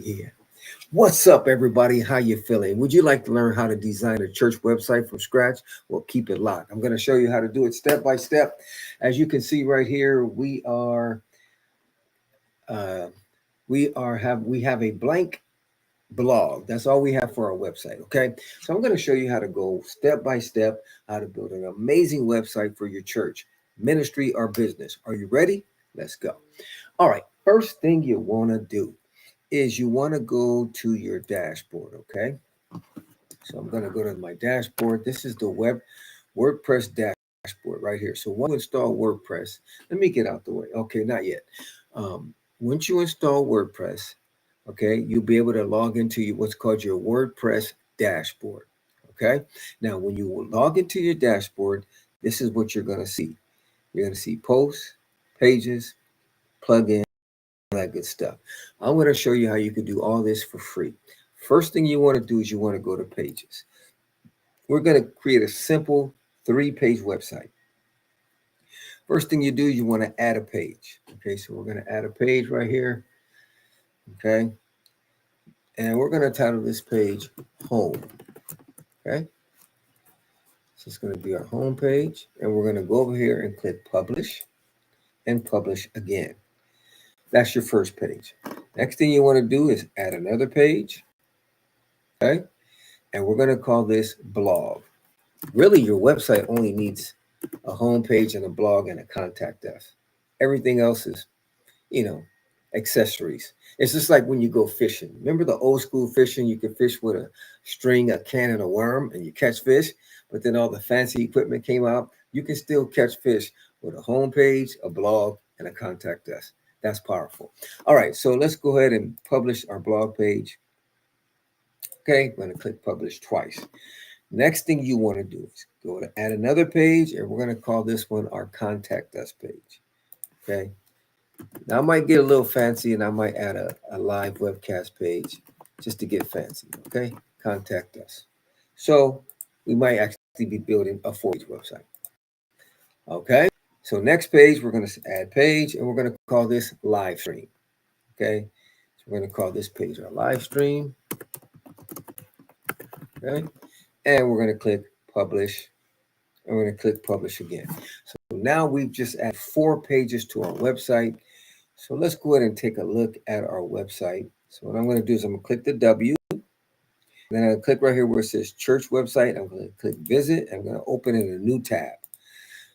Yeah. What's up, everybody? How you feeling? Would you like to learn how to design a church website from scratch? Well, keep it locked. I'm going to show you how to do it step by step. As you can see right here, uh, we have a blank blog. That's all we have for our website. Okay, so I'm going to show you how to go step by step how to build an amazing website for your church, ministry, or business. Are you ready? Let's go. All right. First thing you want to do is you want to go to your dashboard, okay? So I'm going to go to my dashboard. This is the WordPress dashboard right here. So once you install WordPress, let me get out the way. Okay, not yet. Once you install WordPress, okay, you'll be able to log into what's called your WordPress dashboard, okay? Now, when you log into your dashboard, this is what you're going to see. You're going to see posts, pages, plugins, that good stuff. I'm going to show you how you can do all this for free. First thing you want to do is you want to go to pages. We're going to create a simple 3-page website. First thing you do is you want to add a page. Okay, so we're going to add a page right here. Okay, and we're going to title this page Home. Okay, so it's going to be our home page, and we're going to go over here and click Publish and Publish again. That's your first page. Next thing you want to do is add another page. Okay, and we're going to call this blog. Really, your website only needs a home page and a blog and a contact us. Everything else is, you know, accessories. It's just like when you go fishing. Remember the old school fishing? You could fish with a string, a can, and a worm, and you catch fish. But then all the fancy equipment came out. You can still catch fish with a home page, a blog, and a contact us. That's powerful. All right, so let's go ahead and publish our blog page. Okay, I'm going to click publish twice. Next thing you want to do is go to add another page, and we're going to call this one our contact us page. Okay. Now I might get a little fancy and I might add a live webcast page just to get fancy. Okay. Contact us. So we might actually be building a 4-page website. Okay. So next page, we're going to add page and we're going to call this live stream. Okay. So we're going to call this page our live stream. Okay. And we're going to click publish. And we're going to click publish again. So now we've just added 4 pages to our website. So let's go ahead and take a look at our website. So what I'm going to do is I'm going to click the W. Then I'm going to click right here where it says church website. I'm going to click visit. I'm going to open in a new tab.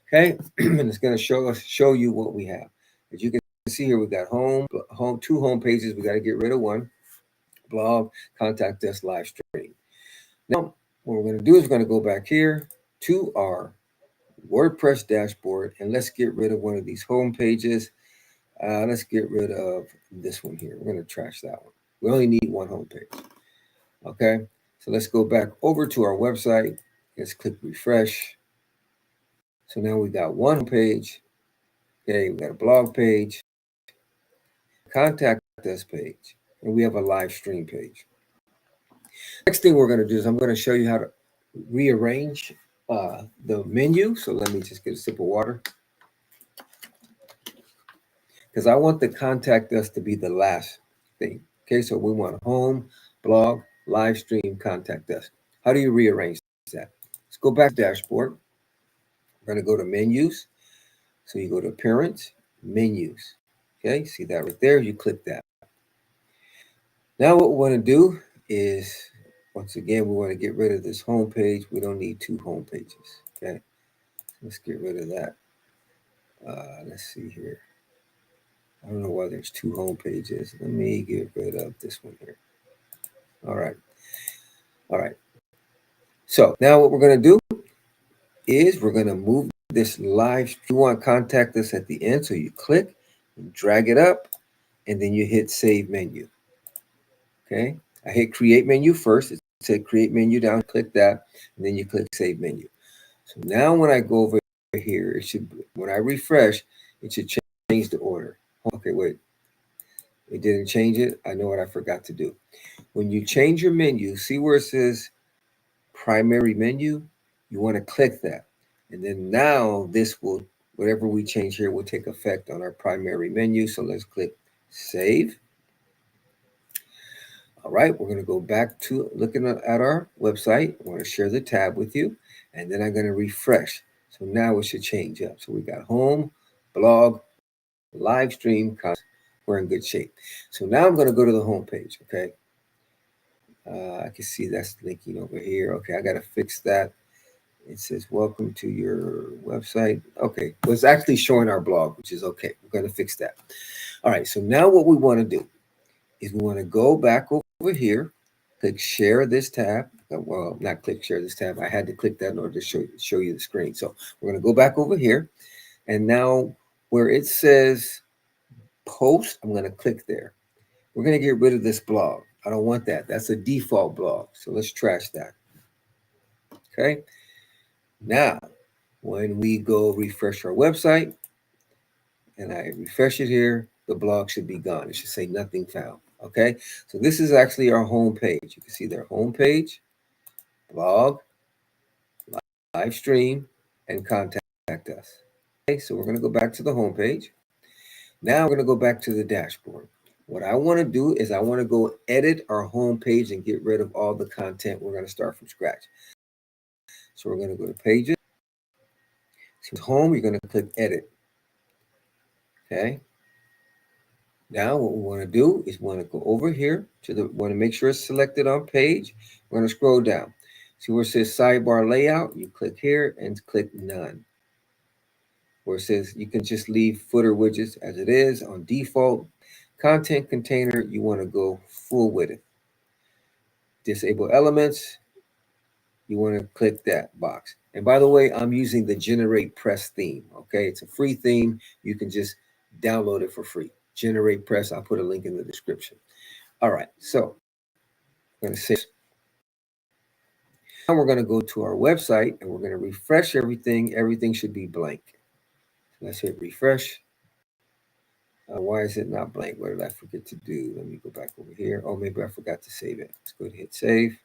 Okay. And it's going to show you what we have. As you can see here, we got home, 2 home pages. We got to get rid of one. Blog, contact us, live stream. Now, what we're going to do is we're going to go back here to our WordPress dashboard and let's get rid of one of these home pages. Let's get rid of this one here. We're going to trash that one. We only need one home page. Okay, so let's go back over to our website. Let's click refresh. So now we got one home page. Okay, we got a blog page, contact us page, and we have a live stream page. Next thing we're going to do is I'm going to show you how to rearrange the menu. So let me just get a sip of water. Because I want the contact us to be the last thing. Okay, so we want home, blog, live stream, contact us. How do you rearrange that? Let's go back to dashboard. We're going to go to menus. So you go to appearance, menus. Okay, see that right there? You click that. Now what we want to do is, once again, we want to get rid of this home page. We don't need 2 home pages. Okay, let's get rid of that. Let's see here. I don't know why there's 2 home pages. Let me get rid of this one here. All right. All right. So now what we're going to do is we're going to move this live. You want to contact us at the end. So you click and drag it up and then you hit save menu. Okay. I hit create menu first. It said create menu down. Click that and then you click save menu. So now when I go over here, it should, when I refresh, it should change the order. Okay, wait. It didn't change it. I know what I forgot to do. When you change your menu, see where it says primary menu? You want to click that. And then now this will, whatever we change here will take effect on our primary menu. So let's click save. right, we're going to go back to looking at our website. I want to share the tab with you, and then I'm going to refresh. So now it should change up. So we got home, blog, live stream, we're in good shape. So now I'm going to go to the home page. Okay. I can see that's linking over here. Okay, I got to fix that. It says, welcome to your website. Okay, well, it's actually showing our blog, which is okay. We're going to fix that. All right, so now what we want to do is we want to go back over here, click share this tab. Well, not click share this tab. I had to click that in order to show you the screen. So we're going to go back over here. And now where it says post, I'm going to click there. We're going to get rid of this blog. I don't want that. That's a default blog. So let's trash that. Okay. Now, when we go refresh our website and I refresh it here, the blog should be gone. It should say nothing found. Okay. So this is actually our home page. You can see their home page, blog, live stream, and contact us. Okay. So we're going to go back to the home page. Now we're going to go back to the dashboard. What I want to do is I want to go edit our home page and get rid of all the content. We're going to start from scratch. So we're going to go to pages. So home, you're going to click edit. Okay. Now what we want to do is we want to go over here to the, want to make sure it's selected on page. We're going to scroll down. See where it says sidebar layout? You click here and click none. Where it says you can just leave footer widgets as it is on default. Content container, you want to go full width. Disable elements, you want to click that box. And by the way, I'm using the Generate Press theme. Okay, it's a free theme. You can just download it for free. Generate Press, I'll put a link in the description. All right, so I'm going to save. Now we're going to go to our website and we're going to refresh everything. Everything should be blank. Let's hit refresh. Why is it not blank? What did I forget to do? Let me go back over here. Oh, maybe I forgot to save it. Let's go ahead and hit save.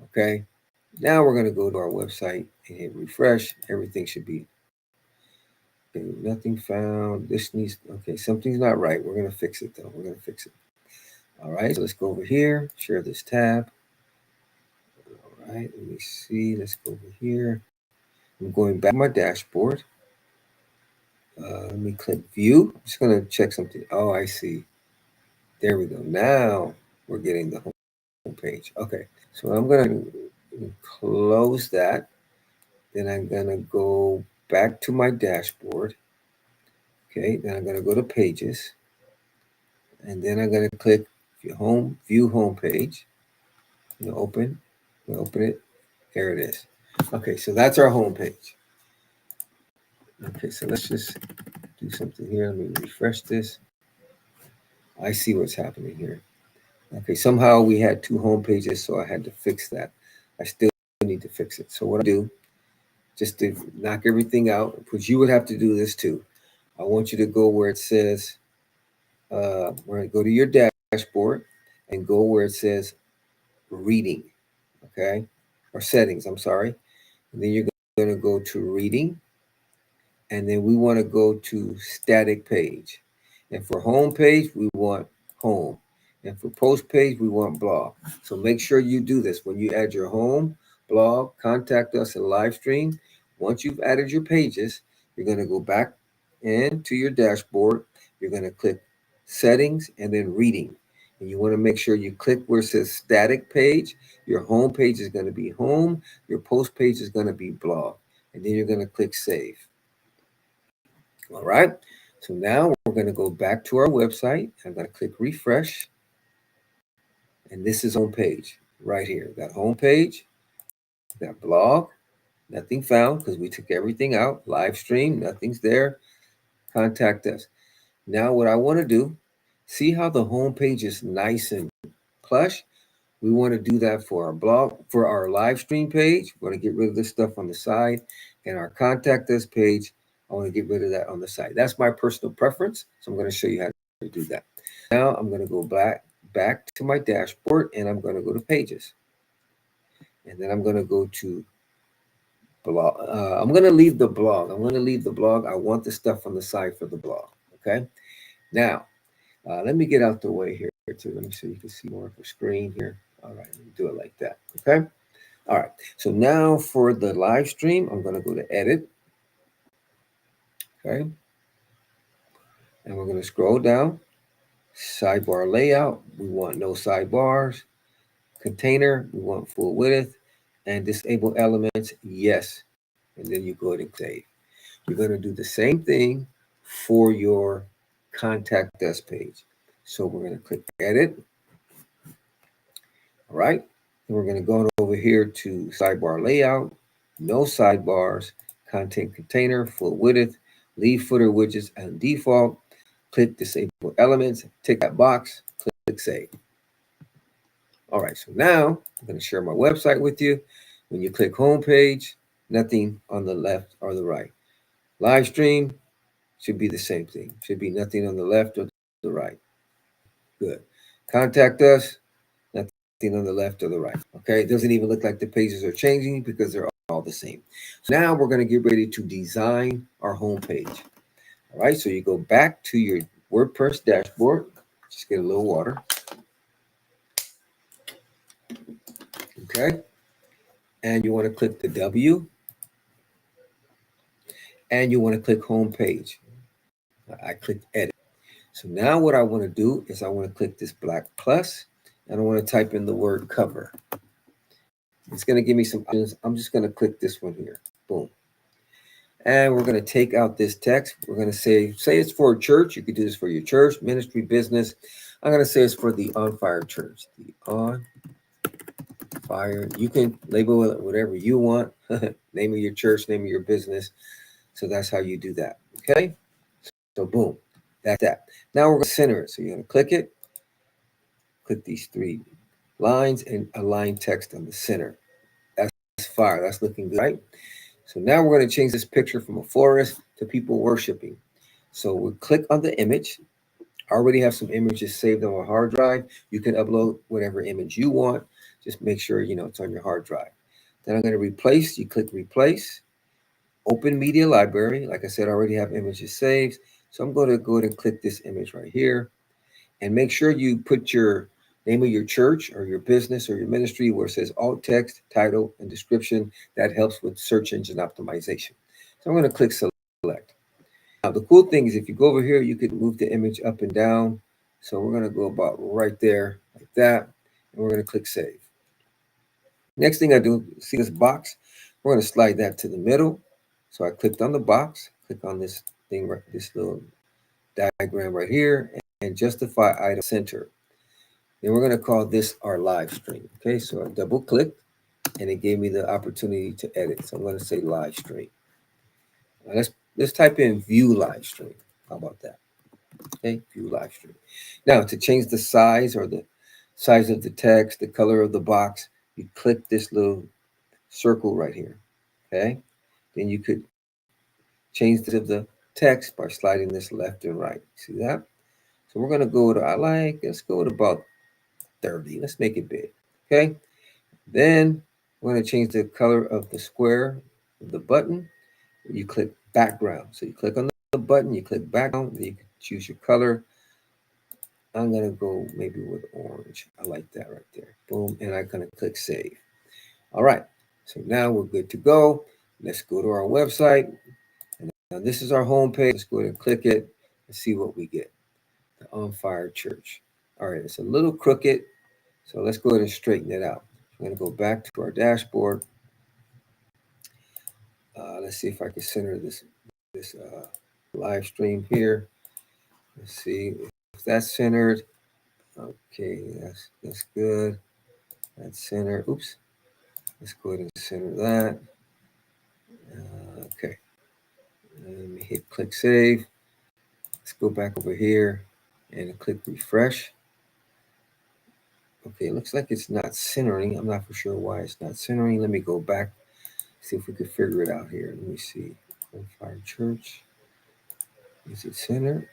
Okay. Now we're going to go to our website and hit refresh. Everything should be okay, nothing found. This needs, okay, something's not right. We're going to fix it though. We're going to fix it. All right. So let's go over here, share this tab. All right. Let me see. Let's go over here. I'm going back to my dashboard. Let me click view. I'm just going to check something. Oh, I see. There we go. Now we're getting the home page. Okay. So I'm going to close that. Then I'm going to go back to my dashboard. Okay. Then I'm going to go to pages. And then I'm going to click view home page. Open it. There it is. Okay. So that's our home page. Okay. So let's just do something here. Let me refresh this. I see what's happening here. Okay, somehow we had two home pages, so I had to fix that. I still need to fix it. So what I do, just to knock everything out, because you would have to do this too. I want you to go where it says, go to your dashboard and go where it says reading, okay? Or settings, I'm sorry. And then you're going to go to reading. And then we want to go to static page. And for home page, we want home. And for post page, we want blog. So make sure you do this. When you add your home, blog, contact us, and live stream, once you've added your pages, you're going to go back into your dashboard. You're going to click settings and then reading. And you want to make sure you click where it says static page. Your home page is going to be home. Your post page is going to be blog. And then you're going to click save. All right. So now we're going to go back to our website. I'm going to click refresh. And this is home page right here. That home page, that blog, nothing found because we took everything out. Live stream, nothing's there. Contact us. Now what I want to do, see how the home page is nice and plush? We want to do that for our blog, for our live stream page. We want to get rid of this stuff on the side. And our contact us page, I want to get rid of that on the side. That's my personal preference. So I'm going to show you how to do that. Now I'm going to go back to my dashboard and I'm going to go to pages. And then I'm going to go to blog. I'm going to leave the blog. I want the stuff on the side for the blog. Okay. Now, let me get out the way here. too. Let me so you can see more of the screen here. All right, let me do it like that. Okay. All right. So now for the live stream, I'm going to go to edit. Okay. And we're going to scroll down. Sidebar layout. We want no sidebars. Container. We want full width. And disable elements. Yes. And then you go ahead and save. You're going to do the same thing for your contact us page. So we're going to click edit. All right. And we're going to go over here to sidebar layout, no sidebars, content container, full width, leave footer widgets and default. Click disable elements, tick that box, click save. All right. So now I'm going to share my website with you. When you click home page, nothing on the left or the right. Live stream should be the same thing. Should be nothing on the left or the right. Good. Contact us, nothing on the left or the right. Okay. It doesn't even look like the pages are changing because they're all the same. So now we're going to get ready to design our home page. All right. So you go back to your WordPress dashboard. Just get a little water. Okay. And you want to click the W. And you want to click home page. I clicked edit. So now what I want to do is I want to click this black plus and I want to type in the word cover. It's going to give me some options. I'm just going to click this one here. Boom. And we're going to take out this text. We're going to say it's for a church. You could do this for your church, ministry, business. I'm going to say it's for the On Fire Church. The On Fire. You can label it whatever you want. Name of your church, name of your business. So that's how you do that. Okay. So boom. That's that. Now we're going to center it. So you're going to click it. Click these three lines and align text on the center. That's fire. That's looking good, right? So now we're going to change this picture from a forest to people worshiping. So we'll click on the image. I already have some images saved on my hard drive. You can upload whatever image you want. Just make sure, it's on your hard drive. Then I'm going to replace. You click replace. Open media library. Like I said, I already have images saved. So I'm going to go ahead and click this image right here. And make sure you put your name of your church or your business or your ministry where it says alt text, title, and description. That helps with search engine optimization. So I'm going to click select. Now, the cool thing is if you go over here, you can move the image up and down. So we're going to go about right there like that. And we're going to click save. Next thing I do, see this box? We're going to slide that to the middle. So I clicked on the box, click on this thing, this little diagram right here, and justify item center. Then we're going to call this our live stream. Okay, so I double click and it gave me the opportunity to edit. So I'm going to say live stream. Now let's type in view live stream. How about that? Okay, view live stream. Now to change the size or the size of the text, the color of the box, you click this little circle right here. Okay, then you could change the text by sliding this left and right. See that? So we're going to go to, let's go to about 30. Let's make it big. Okay. Then we're going to change the color of the square of the button. You click background. So you click on the button, you click background, then you can choose your color. I'm going to go maybe with orange. I like that right there. Boom. And I'm going to click save. All right. So now we're good to go. Let's go to our website. And now this is our home page. Let's go ahead and click it and see what we get. The On Fire Church. All right. It's a little crooked. So let's go ahead and straighten it out. I'm going to go back to our dashboard. Let's see if I can center this live stream here. Let's see if that's centered. Okay, that's good. That's centered. Oops. Let's go ahead and center that. Okay. Let me hit click save. Let's go back over here and click refresh. Okay, it looks like it's not centering. I'm not for sure why it's not centering. Let me go back, see if we can figure it out here. Let me see. On Fire Church. Is it centered?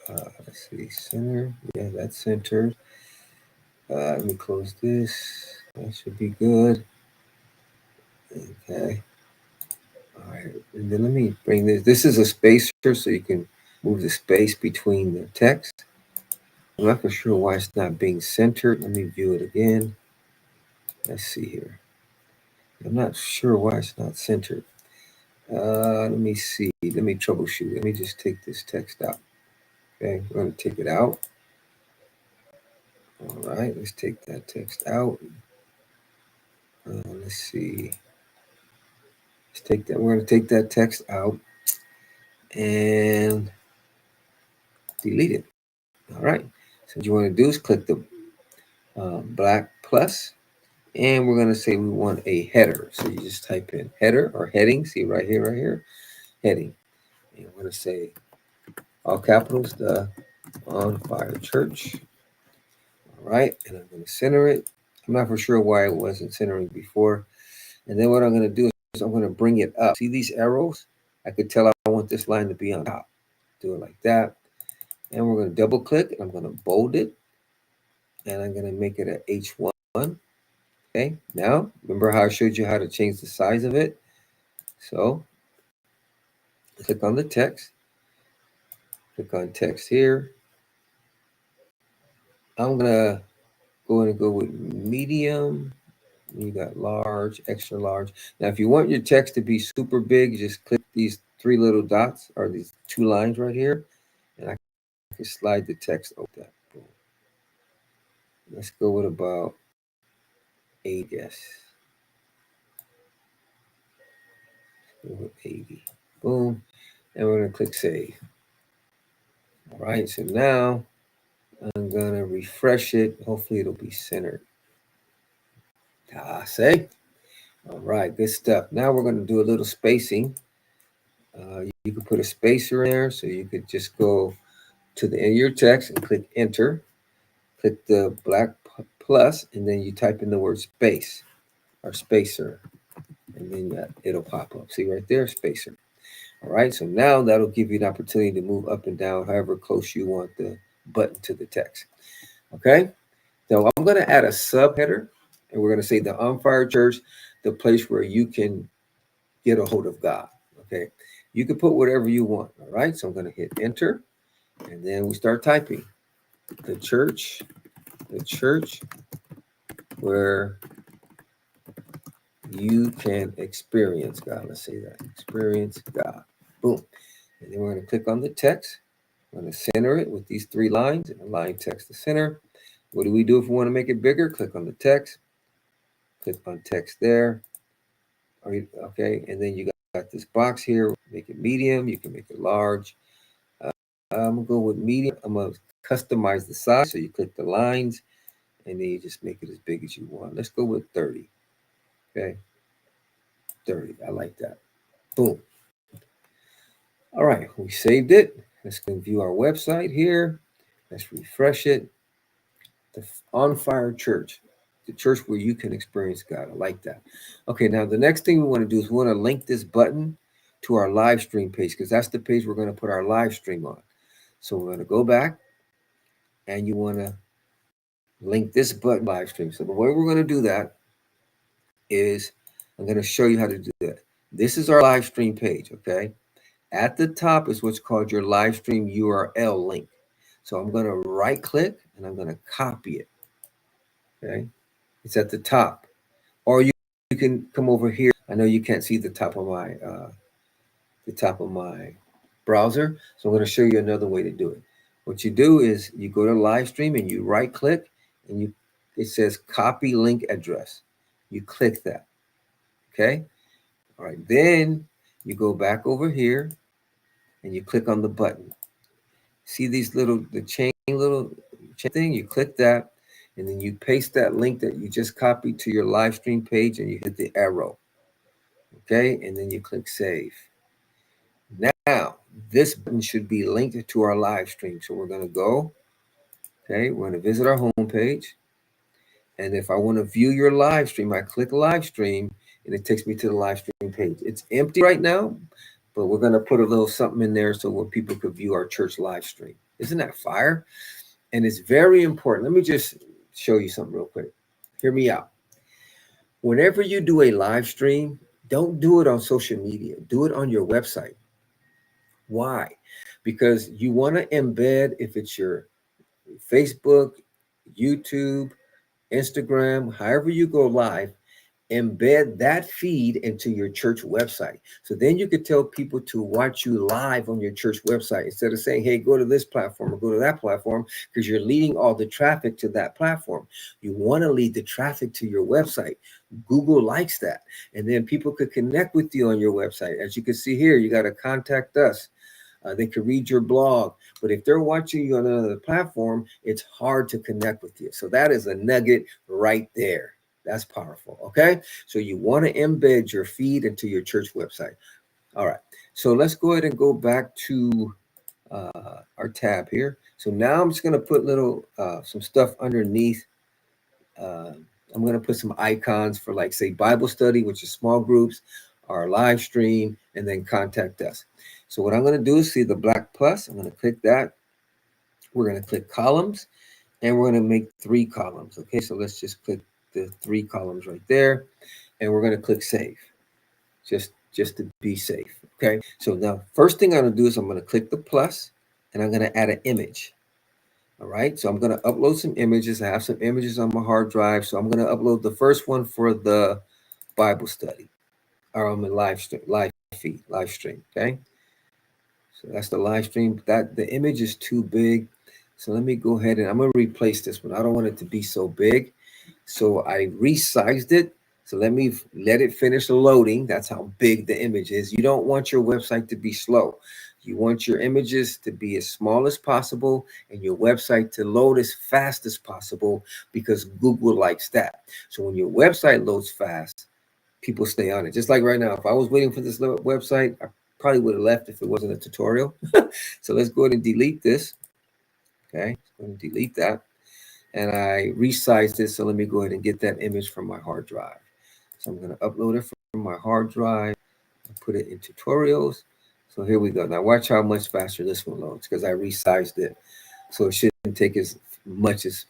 Let's see, center. Yeah, that's centered. Let me close this. That should be good. Okay. All right. And then let me bring this. This is a spacer, so you can move the space between the text. I'm not for sure why it's not being centered. Let me view it again. Let's see here. I'm not sure why it's not centered. Let me see. Let me troubleshoot. Let me just take this text out. Okay, we're going to take it out. All right, let's take that text out. Let's see. Let's take that. We're going to take that text out and delete it. All right. So what you want to do is click the black plus, and we're going to say we want a header. So you just type in header or heading. See right here, heading. And we're going to say all capitals, the On Fire Church. All right, and I'm going to center it. I'm not for sure why it wasn't centering before. And then what I'm going to do is I'm going to bring it up. See these arrows? I could tell I want this line to be on top. Do it like that. And we're going to double click. I'm going to bold it. And I'm going to make it an H1. Okay, now remember how I showed you how to change the size of it? So click on the text. Click on text here. I'm going to go with medium. You got large, extra large. Now, if you want your text to be super big, just click these three little dots or these two lines right here, and I can slide the text over that. Boom. Let's go with about 8, yes. Go with 80. Boom. And we're going to click save. All right, so now I'm going to refresh it. Hopefully, it'll be centered. Say. All right, good stuff. Now we're going to do a little spacing. You could put a spacer in there, so you could just go to the end of your text and click enter. Click the black plus, and then you type in the word space or spacer, and then it'll pop up. See right there, spacer. All right, so now that'll give you an opportunity to move up and down however close you want the button to the text. Okay, so I'm going to add a subheader, and we're going to say the On Fire Church, the place where you can get a hold of God. Okay, you can put whatever you want. All right, so I'm going to hit enter, and then we start typing. The church where you can experience God. Let's say that. Experience God. Boom. And then we're going to click on the text. We're going to center it with these three lines and align text to center. What do we do if we want to make it bigger? Click on the text. Click on text there. Okay. And then you got this box here. Make it medium. You can make it large. I'm going to go with medium. I'm going to customize the size. So you click the lines and then you just make it as big as you want. Let's go with 30. Okay. 30. I like that. Boom. All right. We saved it. Let's go view our website here. Let's refresh it. The On Fire Church, the church where you can experience God. I like that. Okay. Now, the next thing we want to do is we want to link this button to our live stream page because that's the page we're going to put our live stream on. So we're going to go back and you want to link this button live stream. So the way we're going to do that is I'm going to show you how to do that. This is our live stream page, okay? At the top is what's called your live stream URL link. So I'm going to right click and I'm going to copy it, okay? It's at the top. Or you can come over here. I know you can't see the top of my browser, so I'm going to show you another way to do it. What you do is you go to live stream and you right click and it says copy link address. You click that. Okay. All right. Then you go back over here and you click on the button. See the chain thing? You click that and then you paste that link that you just copied to your live stream page and you hit the arrow. Okay. And then you click save. Now, this button should be linked to our live stream. So we're going to go. Okay. We're going to visit our home page. And if I want to view your live stream, I click live stream and it takes me to the live stream page. It's empty right now, but we're going to put a little something in there so where people could view our church live stream. Isn't that fire? And it's very important. Let me just show you something real quick. Hear me out. Whenever you do a live stream, don't do it on social media. Do it on your website. Why? Because you want to embed, if it's your Facebook, YouTube, Instagram, however you go live, embed that feed into your church website. So then you could tell people to watch you live on your church website instead of saying, hey, go to this platform or go to that platform, because you're leading all the traffic to that platform. You want to lead the traffic to your website. Google likes that. And then people could connect with you on your website. As you can see here, you got to contact us. They can read your blog. But if they're watching you on another platform, it's hard to connect with you. So that is a nugget right there. That's powerful. Okay. So you want to embed your feed into your church website. All right. So let's go ahead and go back to our tab here. So now I'm just going to put some stuff underneath. Uh, I'm going to put some icons for, like, say, Bible study, which is small groups, our live stream, and then contact us. So what I'm going to do is see the black plus. I'm going to click that. We're going to click columns, and we're going to make 3 columns. Okay, so let's just click the 3 columns right there, and we're going to click save, just to be safe. Okay, so now first thing I'm going to do is I'm going to click the plus, and I'm going to add an image. All right, so I'm going to upload some images. I have some images on my hard drive, so I'm going to upload the first one for the Bible study, or on the live stream. Okay, so that's the live stream. That the image is too big, so let me go ahead and I'm going to replace this one. I don't want it to be so big, so I resized it. So let it finish loading. That's how big the image is. You don't want your website to be slow. You want your images to be as small as possible and your website to load as fast as possible, because Google likes that. So when your website loads fast, people stay on it. Just like right now, if I was waiting for this website, I probably would have left if it wasn't a tutorial. So let's go ahead and delete this. Okay, go ahead and delete that. And I resized it. So let me go ahead and get that image from my hard drive. So I'm going to upload it from my hard drive and put it in tutorials. So here we go. Now watch how much faster this one loads, because I resized it. So it shouldn't take as much as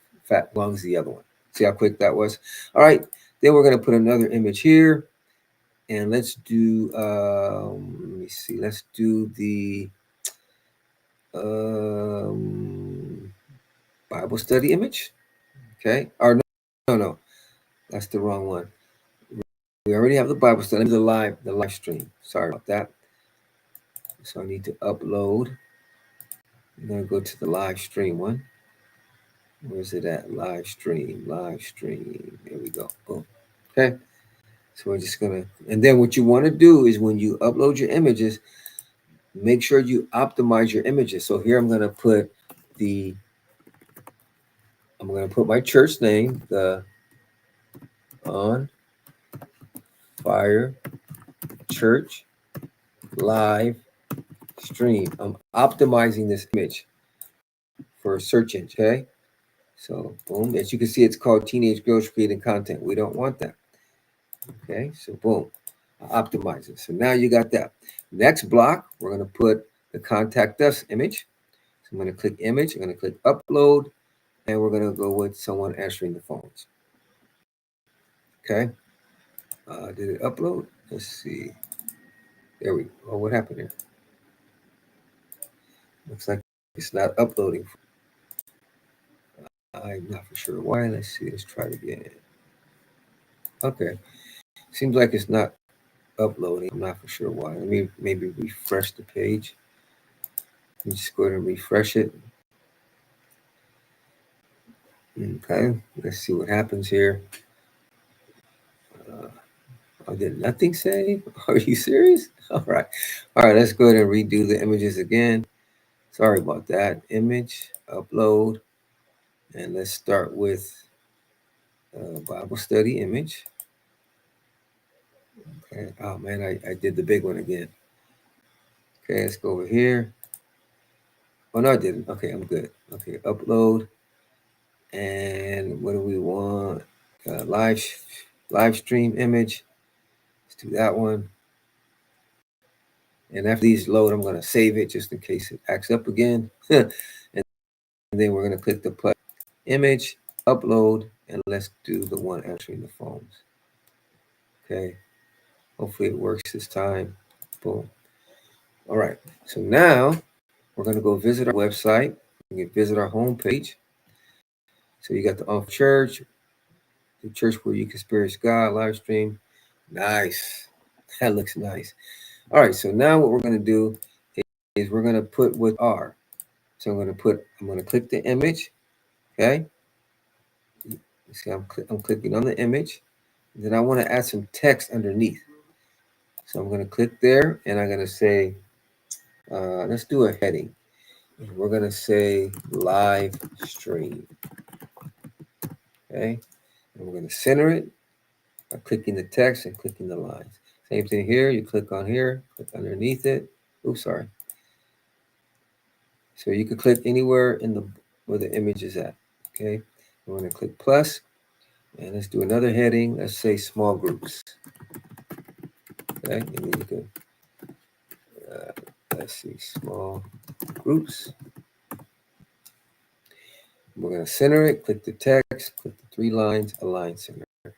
long as the other one. See how quick that was? All right. Then we're going to put another image here. And let's do, let me see. Let's do the Bible study image. Okay. Or no. That's the wrong one. We already have the Bible study, the live stream. Sorry about that. So I need to upload. I'm going to go to the live stream one. Where's it at? Live stream. There we go. Boom. Okay. So we're just going to, and then what you want to do is when you upload your images, make sure you optimize your images. So here I'm going to put my church name, the On Fire Church live stream. I'm optimizing this image for a search engine. Okay. So boom, as you can see, it's called Teenage Girls Creating Content. We don't want that. Okay, so boom, optimize it. So now you got that. Next block, we're going to put the contact us image. So I'm going to click image, I'm going to click upload, and we're going to go with someone answering the phones. Okay, did it upload? Let's see. There we go. Oh, what happened here? Looks like it's not uploading. I'm not for sure why. Let's see. Let's try it again. Okay. Seems like it's not uploading. I'm not for sure why. Let me maybe refresh the page. Let me just go ahead and refresh it. Okay. Let's see what happens here. Did nothing save? Are you serious? All right. Let's go ahead and redo the images again. Sorry about that. Image, upload. And let's start with Bible study image. Okay. Oh man, I did the big one again. Okay, let's go over here. Oh no, I didn't. Okay, I'm good. Okay, upload. And what do we want? Live stream image. Let's do that one. And after these load, I'm going to save it just in case it acts up again. and then we're going to click the play image, upload, and let's do the one answering the phones. Okay. Hopefully it works this time. Boom. All right. So now we're going to go visit our website. We can visit our homepage. So you got the on church, the church where you can experience God live stream. Nice. That looks nice. All right. So now what we're going to do is we're going to put what are. So I'm going to click the image. Okay. See, I'm clicking on the image. Then I want to add some text underneath. So I'm going to click there and I'm going to say, let's do a heading. We're going to say live stream. Okay. And we're going to center it by clicking the text and clicking the lines. Same thing here. You click on here, click underneath it. Oops, sorry. So you can click anywhere in the where the image is at. Okay. We're going to click plus, and let's do another heading. Let's say small groups. Okay. And then you can let's see, small groups. We're going to center it. Click the text. Click the 3 lines. Align center. All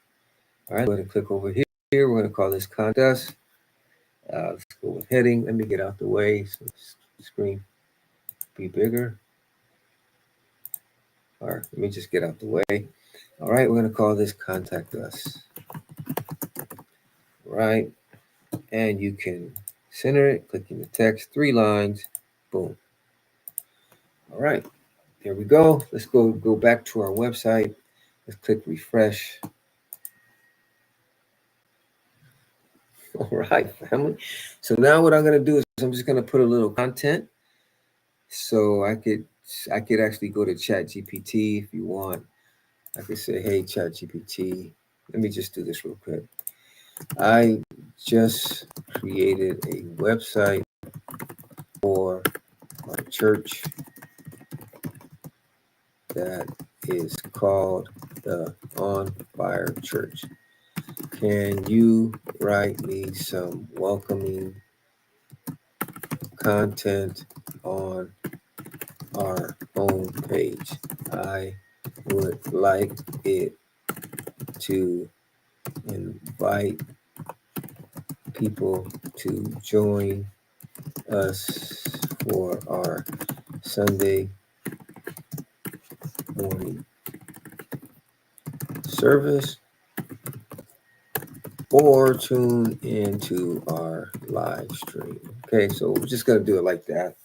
right. Go ahead and click over here. We're going to call this contest. Let's go with heading. Let me get out the way so the screen be bigger. All right, let me just get out the way. All right, we're going to call this contact us. All right, and you can center it, clicking the text, 3 lines, boom. All right, there we go. Let's go back to our website. Let's click refresh. All right, family. So now what I'm going to do is I'm just going to put a little content. So I could actually go to ChatGPT if you want. I could say, hey, ChatGPT, let me just do this real quick. I just created a website for my church that is called the On Fire Church. Can you write me some welcoming content on our home page? I would like it to invite people to join us for our Sunday morning service or tune into our live stream. Okay, so we're just going to do it like that.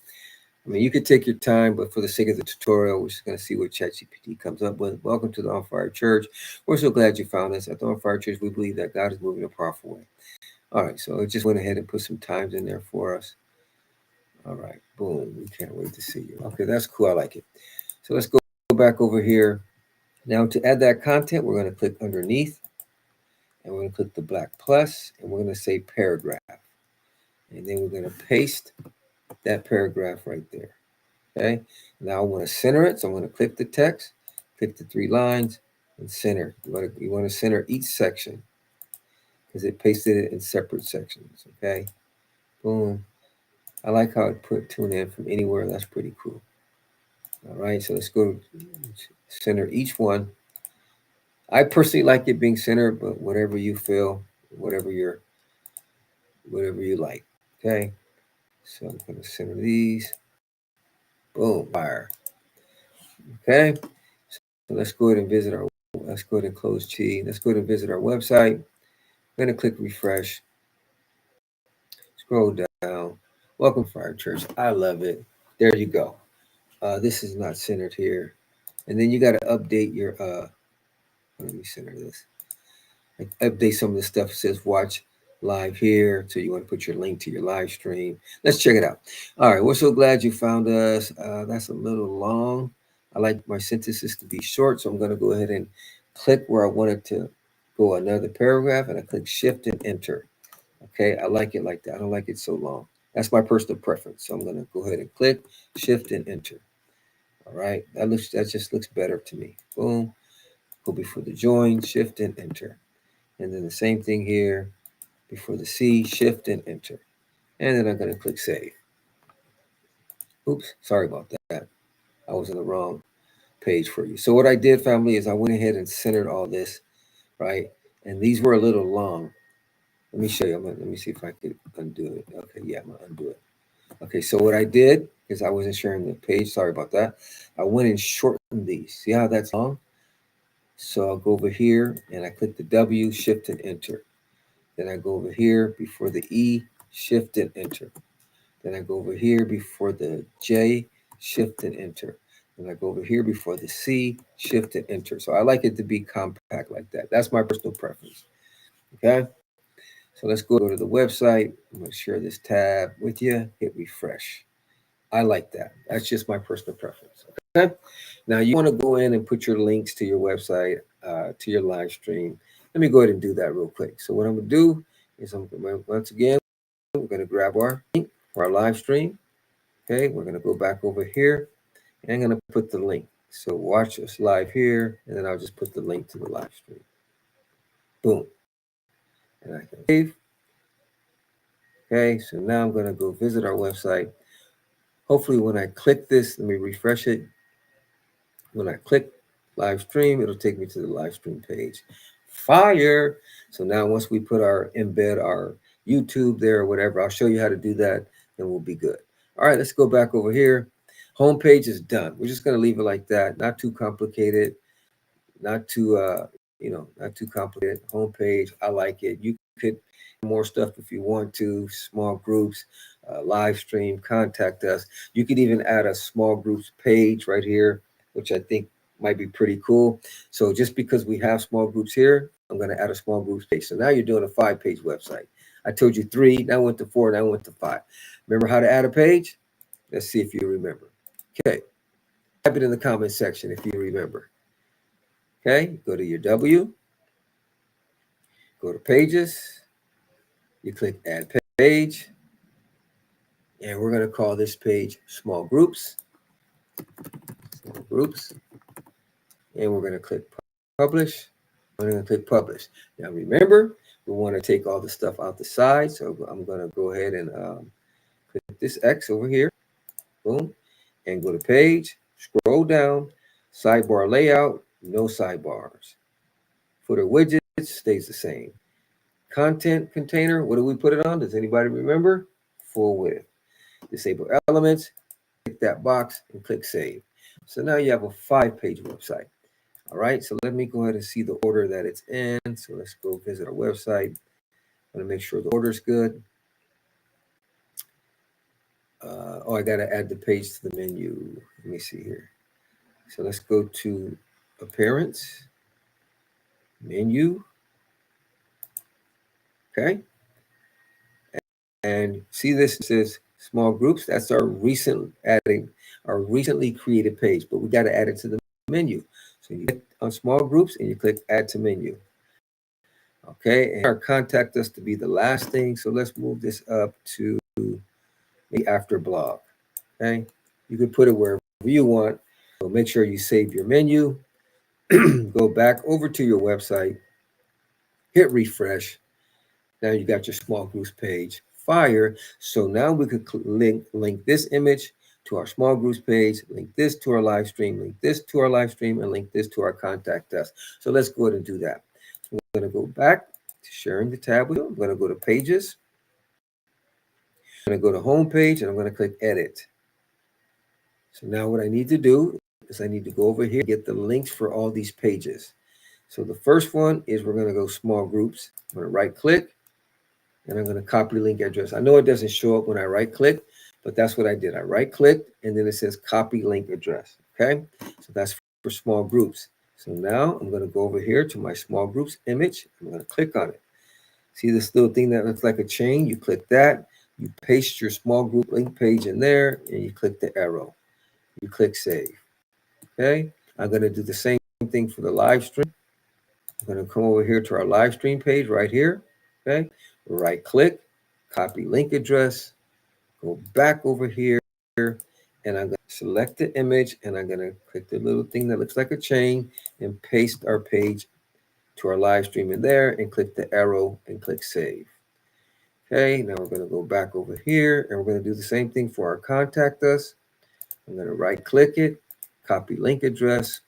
I mean, you could take your time, but for the sake of the tutorial, we're just going to see what ChatGPT comes up with. Welcome to the On Fire Church. We're so glad you found us. At the On Fire Church, we believe that God is moving in a powerful way. All right, so it just went ahead and put some times in there for us. All right, boom. We can't wait to see you. Okay, that's cool. I like it. So let's go back over here. Now to add that content, we're going to click underneath and we're going to click the black plus and we're going to say paragraph. And then we're going to paste that paragraph right there. Okay. Now I want to center it. So I'm going to click the text, click the 3 lines and center. You want to center each section because it pasted it in separate sections. Okay. Boom. I like how it put tune in from anywhere. That's pretty cool. All right. So let's go center each one. I personally like it being centered, but whatever you feel, whatever you like. Okay. So I'm going to center these. Boom, fire. Okay. So let's go ahead and visit our, let's go ahead and close Chi. Let's go ahead and visit our website. I'm going to click refresh. Scroll down. Welcome Fire Church. I love it. There you go. This is not centered here. And then you got to update your, let me center this. Update some of the stuff. It says watch live here. So you want to put your link to your live stream. Let's check it out. All right. We're so glad you found us. That's a little long. I like my sentences to be short. So I'm going to go ahead and click where I wanted to go another paragraph and I click shift and enter. Okay. I like it like that. I don't like it so long. That's my personal preference. So I'm going to go ahead and click shift and enter. All right. That just looks better to me. Boom. Go before the join, shift and enter. And then the same thing here before the C, shift and enter. And then I'm going to click save. Oops, sorry about that. I was in the wrong page for you. So what I did, family, is I went ahead and centered all this, right? And these were a little long. Let me show you. Let me see if I could undo it. Okay, yeah, I'm going to undo it. Okay, so what I did, because I wasn't sharing the page, sorry about that. I went and shortened these. See how that's long? So I'll go over here and I click the W, shift and enter. Then I go over here before the E, shift and enter. Then I go over here before the J, shift and enter. Then I go over here before the C, shift and enter. So I like it to be compact like that. That's my personal preference. Okay. So let's go to the website. I'm going to share this tab with you. Hit refresh. I like that. That's just my personal preference. Okay. Now you want to go in and put your links to your website, to your live stream. Let me go ahead and do that real quick. So what I'm going to do is once again, we're going to grab our link for our live stream. Okay. We're going to go back over here and I'm going to put the link. So watch us live here, and then I'll just put the link to the live stream. Boom. And I can save. Okay. So now I'm going to go visit our website. Hopefully when I click this, let me refresh it. When I click live stream, it'll take me to the live stream page. Fire. So now once we put our embed our YouTube there or whatever, I'll show you how to do that and we'll be good. All right, let's go back over here. Homepage is done. We're just going to leave it like that. Not too complicated. Not too, not too complicated. Homepage, I like it. You could more stuff if you want to, small groups, live stream, contact us. You could even add a small groups page right here, which I think might be pretty cool. So just because we have small groups here, I'm going to add a small groups page. So now you're doing a 5-page website. I told you 3, now I went to 4, now I went to 5. Remember how to add a page? Let's see if you remember. Okay. Type it in the comment section if you remember. Okay, go to your W, go to pages, you click add page, and we're going to call this page small groups, and we're going to click publish. I'm going to click publish. Now remember, we want to take all the stuff out the side, so I'm going to go ahead and click this X over here, boom, and go to page, scroll down, sidebar layout, no sidebars. Footer widgets stays the same. Content container, what do we put it on? Does anybody remember? Full width. Disable elements, click that box and click save. So now you have a 5-page website. All right, so let me go ahead and see the order that it's in. So let's go visit our website. I'm going to make sure the order is good. I got to add the page to the menu. Let me see here. So let's go to appearance, menu. Okay. And see this says small groups. That's our recently created page, but we got to add it to the menu. So you click on small groups and you click add to menu. Okay, and our contact us to be the last thing. So let's move this up to the after blog. Okay, you can put it wherever you want. So make sure you save your menu. Go back over to your website, hit refresh. Now you got your small groups page. Fire. So now we could link this image to our small groups page, link this to our live stream, link this to our live stream, and link this to our contact us. So let's go ahead and do that. So I'm going to go back to sharing the tab with you. I'm going to go to pages. I'm going to go to home page and I'm going to click edit. So now what I need to do is I need to go over here and get the links for all these pages. So the first one is we're going to go small groups. I'm going to right click. And I'm going to copy link address. I know it doesn't show up when I right click, but that's what I did. I right clicked and then it says copy link address. Okay. So that's for small groups. So now I'm going to go over here to my small groups image. I'm going to click on it. See this little thing that looks like a chain? You click that, you paste your small group link page in there and you click the arrow. You click save. Okay. I'm going to do the same thing for the live stream. I'm going to come over here to our live stream page right here. Okay. Right click, copy link address, go back over here, and I'm going to select the image and I'm going to click the little thing that looks like a chain and paste our page to our live stream in there and click the arrow and click save. Okay, now we're going to go back over here and we're going to do the same thing for our contact us. I'm going to right click it, copy link address,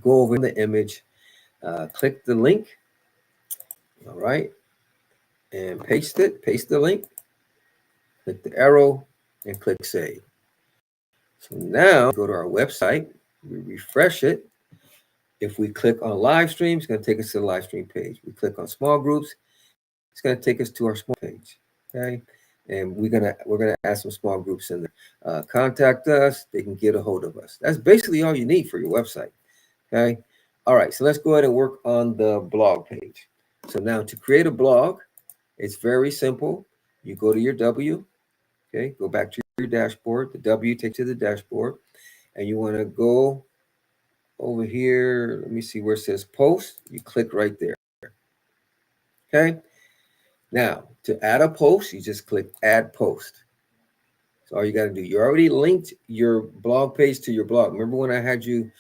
go over the image, click the link. All right. And paste the link, click the arrow, and click save. So now go to our website, we refresh it. If we click on live stream, it's going to take us to the live stream page. We click on small groups, it's going to take us to our small page. Okay. And we're gonna add some small groups in there. Contact us, they can get a hold of us. That's basically all you need for your website. Okay. All right, so let's go ahead and work on the blog page. So now to create a blog, it's very simple. You go to your W, okay, go back to your dashboard. The W takes you to the dashboard, and you want to go over here. Let me see where it says post. You click right there. Okay. Now to add a post, you just click add post. That's all you got to do. You already linked your blog page to your blog. Remember when I had you?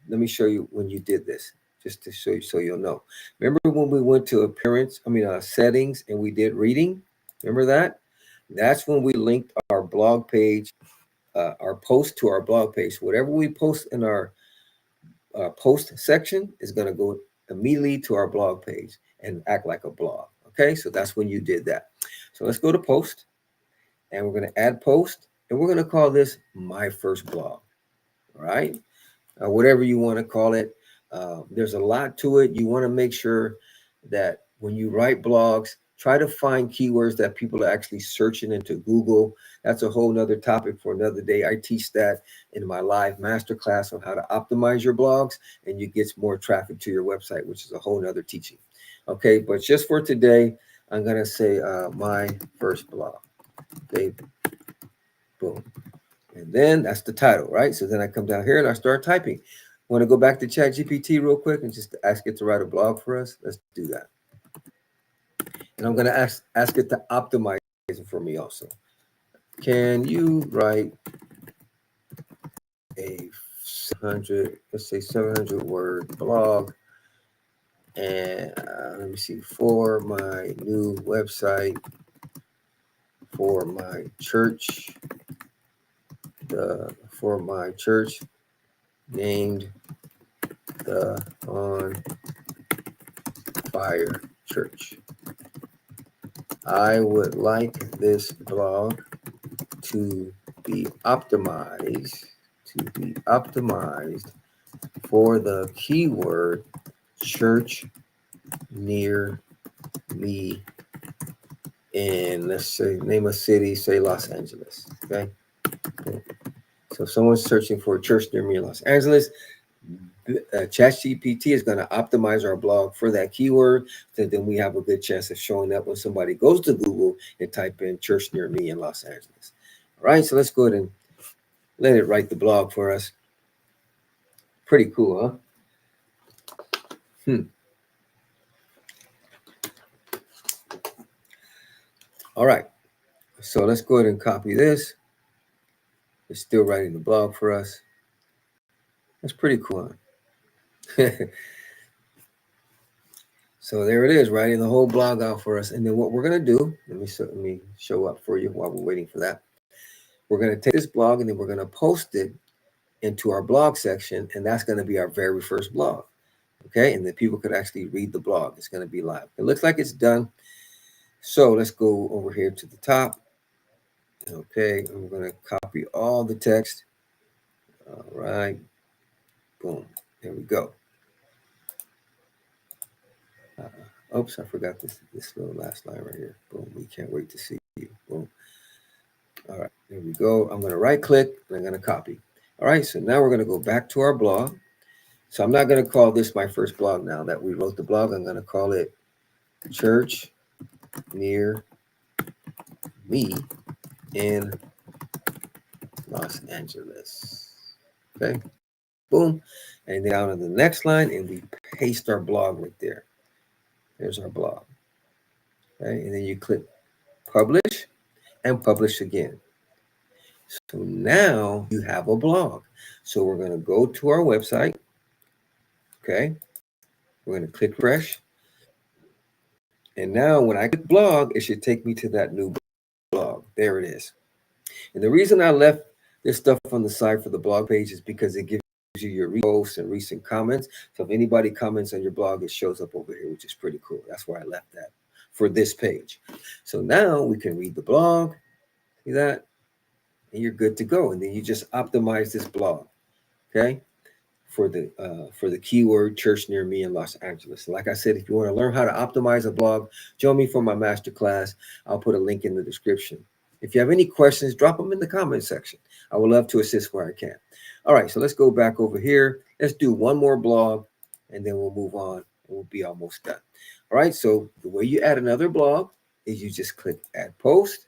Let me show you when you did this, just to show you so you'll know. Remember when we went to settings, and we did reading? Remember that? That's when we linked our blog page, our post to our blog page. Whatever we post in our post section is going to go immediately to our blog page and act like a blog. Okay, so that's when you did that. So let's go to post, and we're going to add post, and we're going to call this my first blog. All right, whatever you want to call it. There's a lot to it. You want to make sure that when you write blogs, try to find keywords that people are actually searching into Google. That's a whole nother topic for another day. I teach that in my live masterclass on how to optimize your blogs, and you get more traffic to your website, which is a whole nother teaching. Okay, but just for today, I'm going to say my first blog. Okay, boom. And then that's the title, right? So then I come down here and I start typing. Want to go back to ChatGPT real quick and just ask it to write a blog for us? Let's do that. And I'm going to ask it to optimize it for me also. Can you write a 700 word blog? And let me see, for my new website, for my church, named the On Fire Church. I would like this blog to be optimized for the keyword church near me in, let's say, name a city, say Los Angeles. Okay. So if someone's searching for a church near me in Los Angeles, ChatGPT is going to optimize our blog for that keyword. So then we have a good chance of showing up when somebody goes to Google and type in church near me in Los Angeles. All right, so let's go ahead and let it write the blog for us. Pretty cool, huh? All right, so let's go ahead and copy this. It's still writing the blog for us. That's pretty cool, huh? So there it is, writing the whole blog out for us. And then what we're going to do, let me show up for you while we're waiting for that. We're going to take this blog and then we're going to post it into our blog section. And that's going to be our very first blog. Okay. And then people could actually read the blog. It's going to be live. It looks like it's done. So let's go over here to the top. Okay. I'm going to copy all the text. All right. Boom. There we go. Oops, I forgot this little last line right here. Boom. We can't wait to see you. Boom. All right, there we go. I'm going to right click and I'm going to copy. All right, so now we're going to go back to our blog. So I'm not going to call this my first blog now that we wrote the blog. I'm going to call it Church Near Me in Los Angeles. Okay, boom. And then down to the next line and we paste our blog right there. There's our blog. Okay, and then you click publish and publish again. So now you have a blog. So we're going to go to our website. Okay. We're going to click refresh. And now when I click blog, it should take me to that new blog. There it is. And the reason I left this stuff on the side for the blog page is because it gives you your reposts and recent comments. So if anybody comments on your blog, it shows up over here, which is pretty cool. That's why I left that for this page. So now we can read the blog. See that? And you're good to go. And then you just optimize this blog. Okay. for the keyword church near me in Los Angeles. Like I said, if you want to learn how to optimize a blog, join me for my masterclass. I'll put a link in the description. If you have any questions, drop them in the comment section. I would love to assist where I can. All right, so let's go back over here. Let's do one more blog, and then we'll move on, and we'll be almost done. All right, so the way you add another blog is you just click Add Post,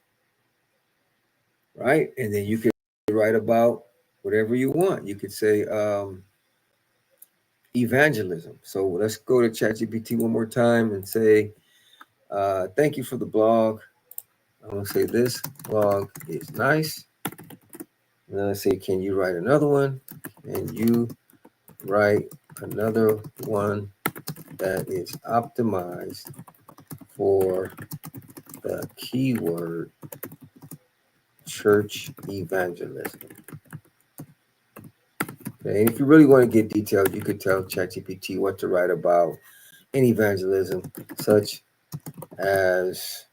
right? And then you can write about whatever you want. You could say evangelism. So let's go to ChatGPT one more time and say, thank you for the blog. I'm going to say this blog is nice. And then I say, can you write another one? And you write another one that is optimized for the keyword church evangelism. Okay, and if you really want to get detailed, you could tell ChatGPT what to write about in evangelism, such as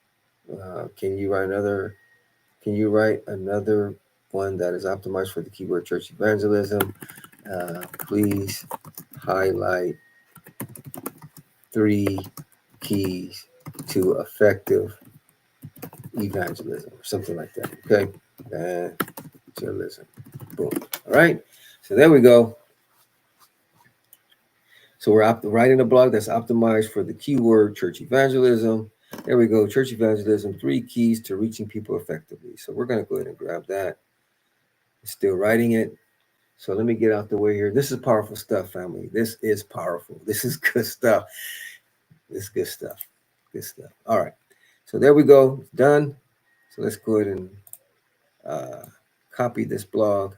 can you write another one that is optimized for the keyword church evangelism? Please highlight 3 keys to effective evangelism, or something like that. Okay, evangelism. Boom. All right. So there we go. So we're writing a blog that's optimized for the keyword church evangelism. There we go. Church evangelism, 3 keys to reaching people effectively. So we're going to go ahead and grab that. Still writing it. So let me get out the way here. This is powerful stuff, family. This is powerful. This is good stuff. This is good stuff. Good stuff. All right. So there we go. It's done. So let's go ahead and copy this blog.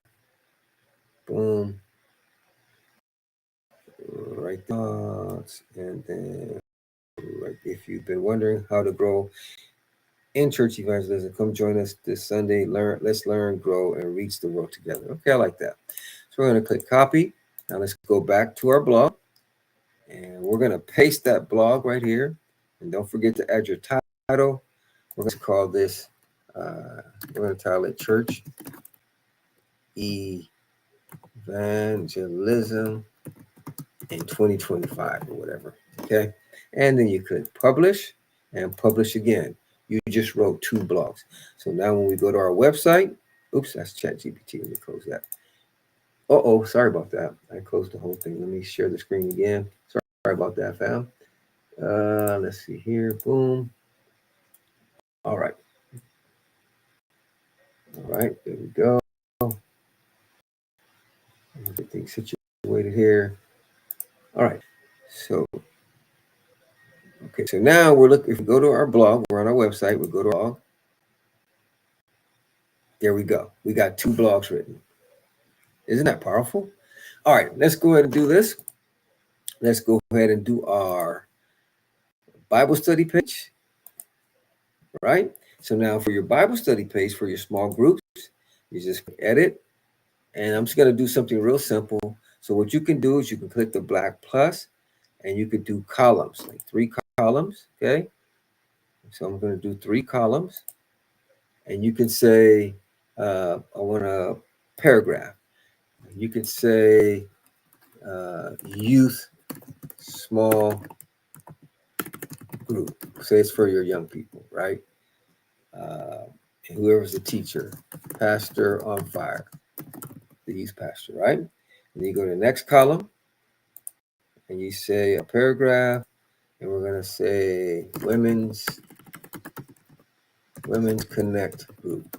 Boom. Right thoughts. And then right, if you've been wondering how to grow in church evangelism, come join us this Sunday. Let's learn, grow, and reach the world together. Okay, I like that. So we're going to click copy. Now let's go back to our blog. And we're going to paste that blog right here. And don't forget to add your title. We're going to call this, we're going to title it Church Evangelism in 2025 or whatever. Okay. And then you click publish and publish again. You just wrote 2 blogs. So now when we go to our website, oops, that's ChatGPT. Let me close that. Uh-oh, sorry about that. I closed the whole thing. Let me share the screen again. Sorry about that, fam. Let's see here. Boom. All right. All right, there we go. Get things situated here. All right. So, okay. So now we're looking, if we go to our blog, we're on our website, we go to our blog. There we go. We got 2 blogs written. Isn't that powerful? All right, let's go ahead and do this. Let's go ahead and do our Bible study page. Right? So now for your Bible study page, for your small groups, you just edit. And I'm just going to do something real simple. So what you can do is you can click the black plus and you could do columns, like 3 columns. Okay. So I'm going to do 3 columns. And you can say, I want a paragraph. You can say youth small group. Say it's for your young people, right? Whoever's the teacher, pastor on fire, the youth pastor, right? And you go to the next column and you say a paragraph, and we're going to say women's connect group.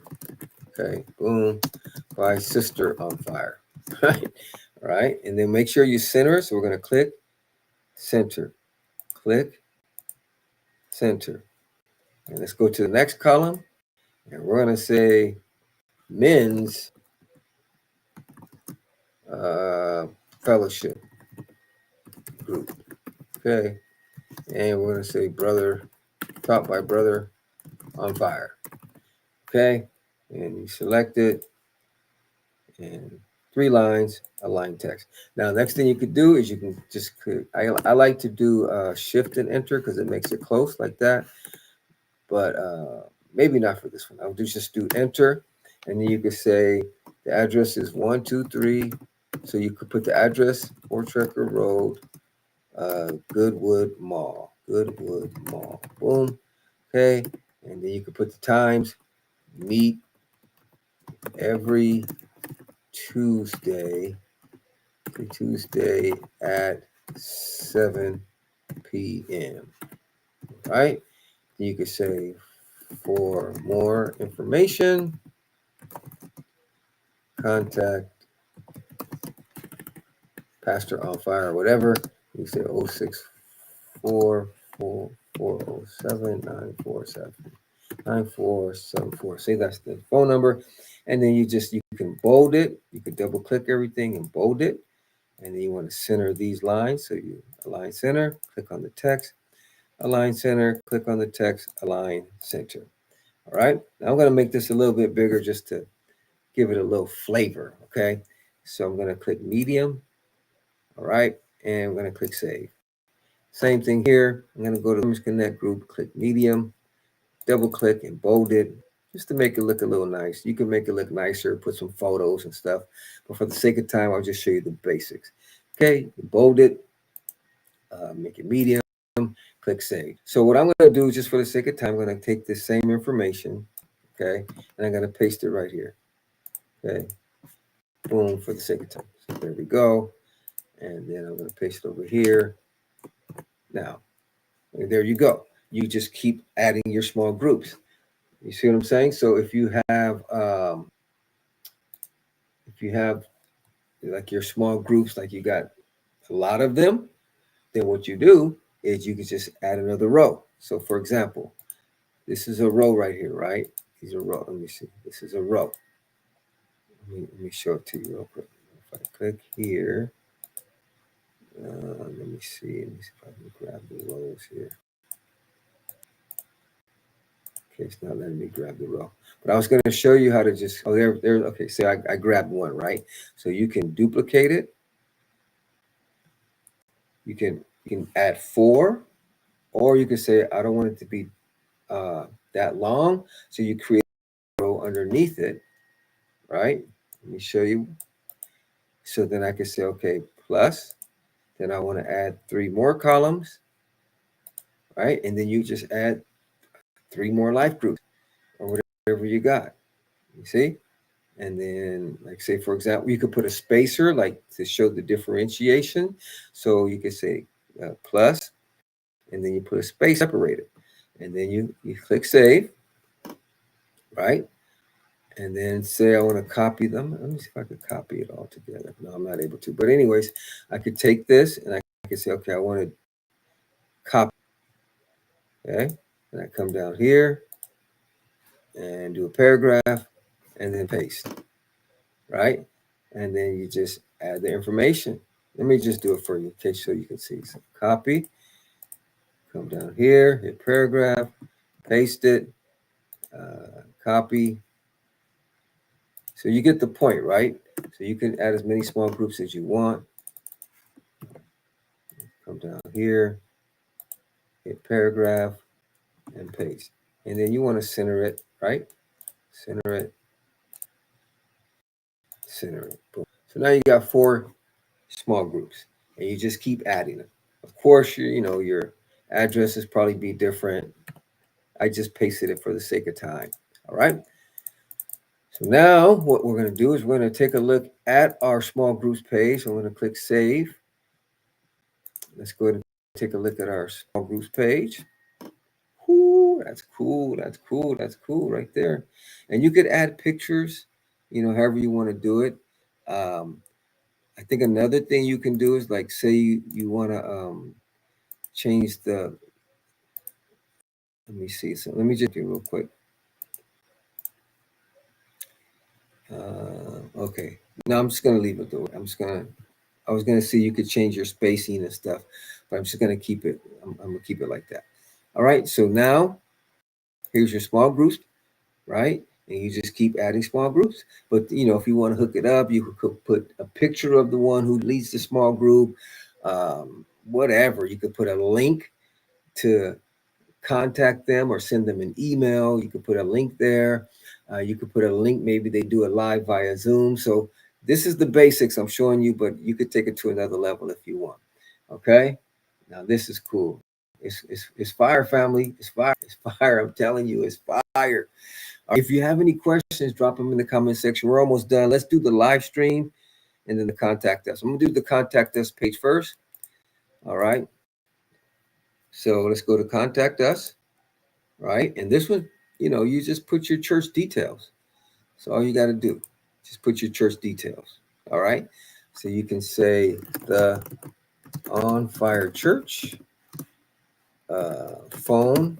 Okay, boom, by sister on fire. Right? All right, and then make sure you center. So we're going to click center, click center. And let's go to the next column, and we're going to say men's fellowship group. Okay, and we're going to say brother, taught by brother on fire. Okay, and you select it, and 3 lines, align text. Now, next thing you could do is you can just click, I like to do shift and enter because it makes it close like that, but maybe not for this one. I'll just do enter, and then you could say the address is 123 So you could put the address, Portrekker Road, Goodwood Mall. Goodwood Mall. Boom. Okay. And then you could put the times. Meet every Tuesday at 7 p.m. Right? You could say, for more information, contact Pastor on Fire or whatever. You say 064 407 9474. Say that's the phone number. And then you can bold it. You can double click everything and bold it. And then you want to center these lines. So you align center, click on the text, align center, click on the text, align center. All right. Now I'm going to make this a little bit bigger just to give it a little flavor. Okay. So I'm going to click medium. All right. And I'm going to click save. Same thing here. I'm going to go to the Connect group, click medium, double click and bold it just to make it look a little nice. You can make it look nicer, put some photos and stuff. But for the sake of time, I'll just show you the basics. Okay. Bold it, make it medium, click save. So what I'm going to do, just for the sake of time, I'm going to take this same information. Okay. And I'm going to paste it right here. Okay. Boom, for the sake of time. So there we go. And then I'm going to paste it over here. Now, there you go. You just keep adding your small groups. You see what I'm saying? So if you have like your small groups, like you got a lot of them, then what you do is you can just add another row. So for example, this is a row right here, right? These are row. Let me see. This is a row. Let me show it to you real quick. If I click here, let me see. Let me see if I can grab the rows here. Okay, it's not letting me grab the row. But I was going to show you how to just, there. Okay, so I grabbed one, right? So you can duplicate it. You can add 4, or you can say, I don't want it to be that long. So you create a row underneath it, right? Let me show you. So then I can say, okay, plus, then I want to add 3 more columns, right? And then you just add 3 more life groups or whatever you got. You see? And then, like, say, for example, you could put a spacer, like, to show the differentiation. So you could say plus, and then you put a space separated. And then you click save, right? And then say I want to copy them. Let me see if I could copy it all together. No, I'm not able to. But anyways, I could take this and I could say, okay, I want to copy. Okay. And I come down here and do a paragraph and then paste. Right. And then you just add the information. Let me just do it for you, okay, so you can see. So copy, come down here, hit paragraph, paste it, copy. So you get the point, right? So you can add as many small groups as you want. Come down here, hit paragraph, and paste. And then you want to center it, right? Center it, center it. Boom. So now you got 4 small groups, and you just keep adding them. Of course, your addresses probably be different. I just pasted it for the sake of time. All right. So now what we're going to do is we're going to take a look at our small groups page. So I'm going to click save. Let's go ahead and take a look at our small groups page. Ooh, that's cool. That's cool. That's cool right there. And you could add pictures, however you want to do it. I think another thing you can do is, like, say you want to change the, let me see. So let me just do real quick. Okay. No, I'm just going to leave it though. I was going to see you could change your spacing and stuff, but I'm just going to keep it. I'm going to keep it like that. All right. So now here's your small groups, right? And you just keep adding small groups. But, if you want to hook it up, you could put a picture of the one who leads the small group, whatever. You could put a link to contact them or send them an email. You could put a link there. You could put a link. Maybe they do it live via Zoom. So This is the basics I'm showing you, but you could take it to another level if you want. Okay. Now this is cool. It's fire, family. It's fire. It's fire. I'm telling you, it's fire. If you have any questions, drop them in the comment section. We're almost done. Let's do the live stream and then the contact us. I'm gonna do the contact us page first. All right. So let's go to contact us. Right. And this one, you just put your church details. So all you got to do, just put your church details. All right. So you can say the On Fire Church, phone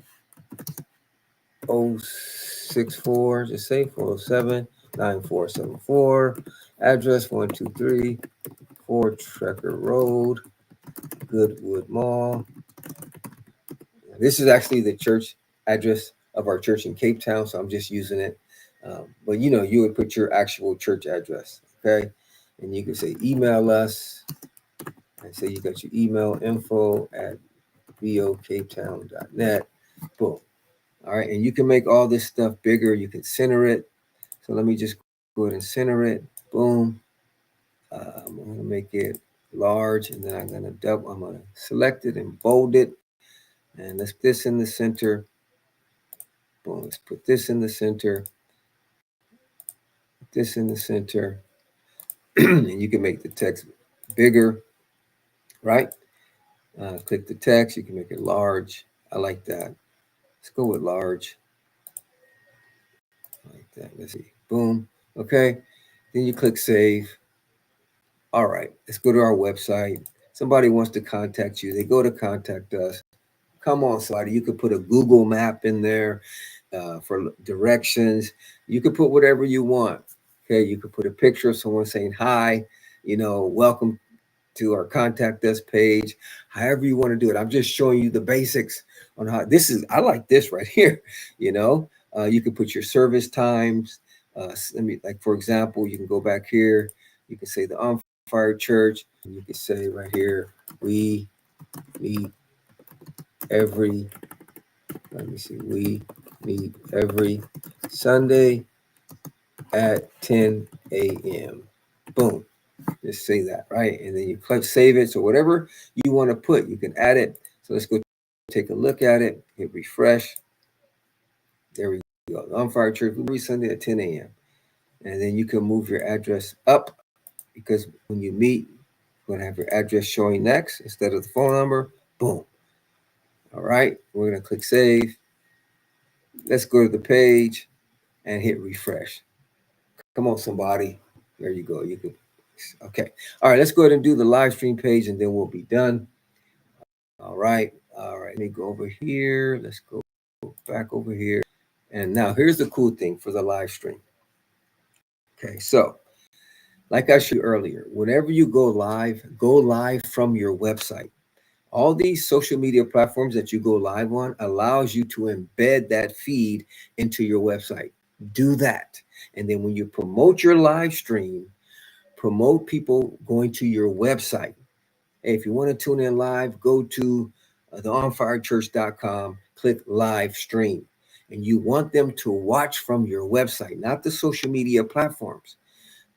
064, just say 407-9474, address 123 4 Trekker Road, Goodwood Mall. This is actually the church address of our church in Cape Town, so I'm just using it. But you would put your actual church address, okay? And you can say email us, and say you got your email info@vocapetown.net. Boom. All right, and you can make all this stuff bigger. You can center it. So let me just go ahead and center it. Boom. I'm going to make it large, and then I'm going to select it and bold it, and let's put this in the center. Boom. Let's put this in the center. This in the center, and you can make the text bigger, right? Click the text. You can make it large. I like that. Let's go with large. Like that. Let's see. Boom. Okay. Then you click save. All right. Let's go to our website. Somebody wants to contact you. They go to contact us. Come on, somebody. You could put a Google map in there for directions. You could put whatever you want. Okay. You could put a picture of someone saying hi, welcome to our contact us page, however you want to do it. I'm just showing you the basics on how I like this right here. You can put your service times. Like, for example, you can go back here. You can say the On Fire Church. You can say right here, we meet every, we meet every Sunday at 10 a.m. Boom. Just say that, right? And then you click save it. So whatever you want to put, you can add it. So let's go take a look at it. Hit refresh. There we go. On Fire Church every Sunday at 10 a.m. And then you can move your address up, because when you meet, you're going to have your address showing next instead of the phone number. Boom. All right. We're going to click save. Let's go to the page and hit refresh. Come on, somebody. There you go. You can. Okay. All right. Let's go ahead and do the live stream page, and then we'll be done. All right. All right. Let me go over here. Let's go back over here. And now here's the cool thing for the live stream. Okay. So, like I showed you earlier, whenever you go live from your website. All these social media platforms that you go live on allows you to embed that feed into your website. Do that. And then when you promote your live stream, promote people going to your website. Hey, if you want to tune in live, go to theonfirechurch.com, click live stream. And you want them to watch from your website, not the social media platforms.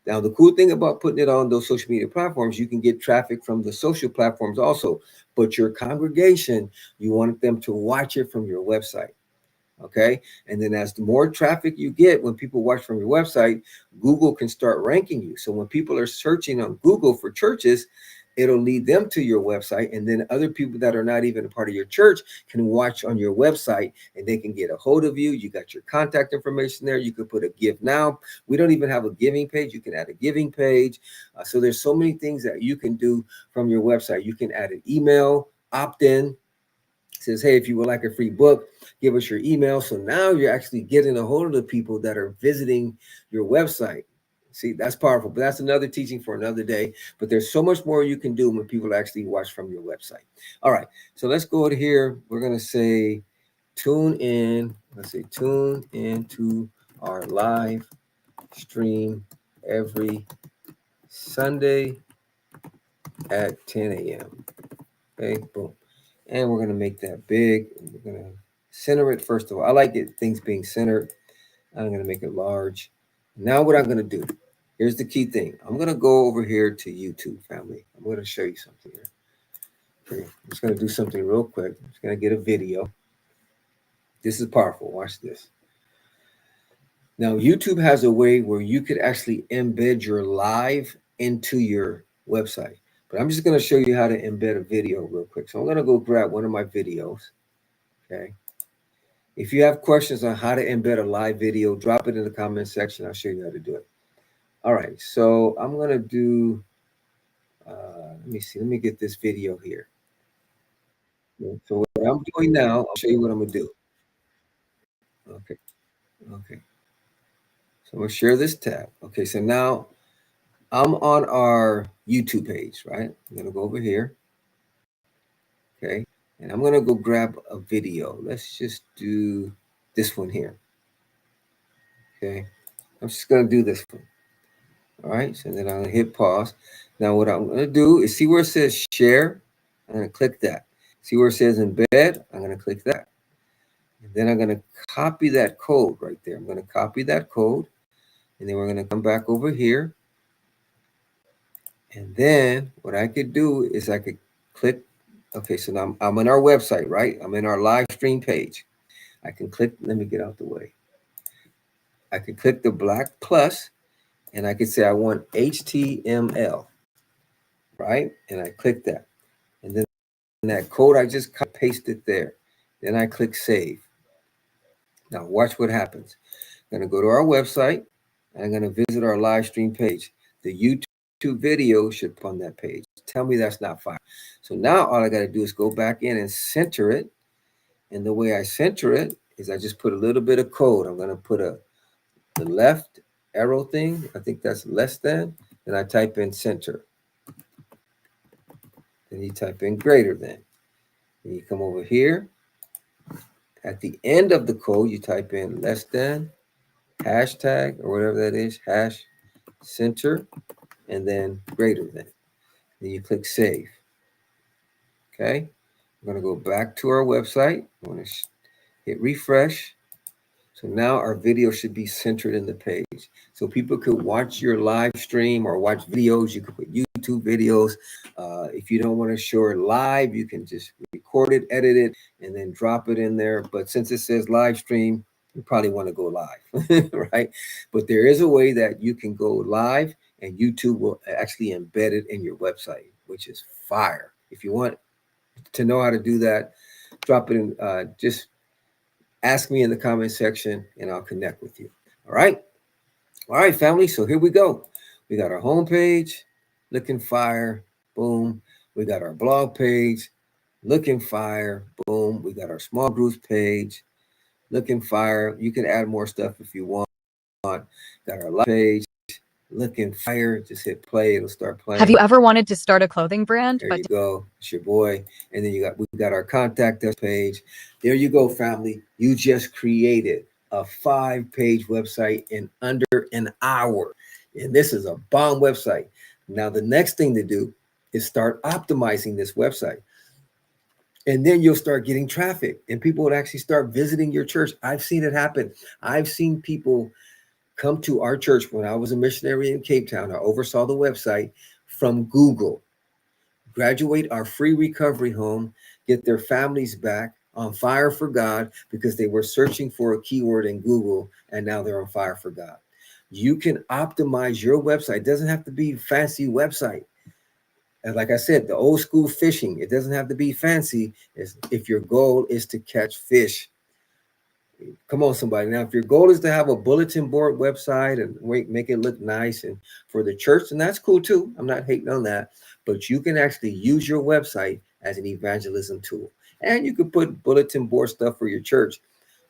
Now, the cool thing about putting it on those social media platforms, you can get traffic from the social platforms also, but your congregation, you want them to watch it from your website. Okay. And then as the more traffic you get, when people watch from your website, Google can start ranking you. So when people are searching on Google for churches, it'll lead them to your website. And then other people that are not even a part of your church can watch on your website, and they can get a hold of you. You got your contact information there. You could put a give now. We don't even have a giving page. You can add a giving page. So there's so many things that you can do from your website. You can add an email, opt-in. Says, hey, if you would like a free book, give us your email. So now you're actually getting a hold of the people that are visiting your website. See, that's powerful, but that's another teaching for another day. But there's so much more you can do when people actually watch from your website. All right, so let's go to here. We're going to say tune in. Let's say tune into our live stream every Sunday at 10 a.m. Okay, boom. And we're going to make that big. We're going to center it first of all. I like it, things being centered. I'm going to make it large. Now what I'm going to do, Here's the key thing. I'm going to go over here to YouTube, family. I'm going to show you something here. Okay. I'm just going to do something real quick. I'm just going to get a video. This is powerful. Watch this. Now, YouTube has a way where you could actually embed your live into your website. But I'm just going to show you how to embed a video real quick. So I'm going to go grab one of my videos. Okay. If you have questions on how to embed a live video, drop it in the comment section. I'll show you how to do it. All right. So I'm going to do, let me see. Let me get this video here. So what I'm doing now, I'll show you what I'm going to do. Okay. Okay. So I'm going to share this tab. Okay. So now I'm on our YouTube page, right? I'm going to go over here. Okay. And I'm going to go grab a video. Let's just do this one here. Okay. I'm just going to do this one. All right. So then I'm going to hit pause. Now what I'm going to do is see where it says share. I'm going to click that. See where it says embed. I'm going to click that. And then I'm going to copy that code right there. I'm going to copy that code. And then we're going to come back over here. And then what I could do is I could click. Okay, so now I'm on our website, right? I'm in our live stream page. I can click. Let me get out the way. I could click the black plus, and I could say I want HTML, right? And I click that. And then that code, I just paste it there. Then I click save. Now watch what happens. I'm going to go to our website. And I'm going to visit our live stream page. The YouTube video should be on that page. Tell me that's not fire. So now all I got to do is go back in and center it. And the way I center it is I just put a little bit of code. I'm going to put the left arrow thing. I think that's less than. And I type in center. Then you type in greater than. Then you come over here. At the end of the code, you type in less than, hashtag, or whatever that is, hash center, and then greater than. Then you click save. Okay. I'm going to go back to our website. I'm going to hit refresh. So now our video should be centered in the page. So people could watch your live stream or watch videos. You could put YouTube videos. If you don't want to show it live, you can just record it, edit it, and then drop it in there. But since it says live stream, you probably want to go live, right? But there is a way that you can go live and YouTube will actually embed it in your website, which is fire. If you want to know how to do that, drop it in, just ask me in the comment section and I'll connect with you. All right. All right, family. So here we go. We got our homepage, looking fire. Boom. We got our blog page, looking fire. Boom. We got our small groups page, looking fire. You can add more stuff if you want. Got our live page, looking fire. Just hit play. It'll start playing. Have you ever wanted to start a clothing brand? There you go. It's your boy. And then we got our contact us page. There you go, family. You just created a 5-page website in under an hour. And this is a bomb website. Now, the next thing to do is start optimizing this website. And then you'll start getting traffic and people would actually start visiting your church. I've seen it happen. I've seen people come to our church when I was a missionary in Cape Town. I oversaw the website from Google, graduate our free recovery home, get their families back on fire for God because they were searching for a keyword in Google and now they're on fire for God. You can optimize your website. It doesn't have to be a fancy website. And like I said, the old school fishing, it doesn't have to be fancy. If your goal is to catch fish. Come on, somebody. Now, if your goal is to have a bulletin board website and make it look nice and for the church, and that's cool too. I'm not hating on that. But you can actually use your website as an evangelism tool. And you could put bulletin board stuff for your church,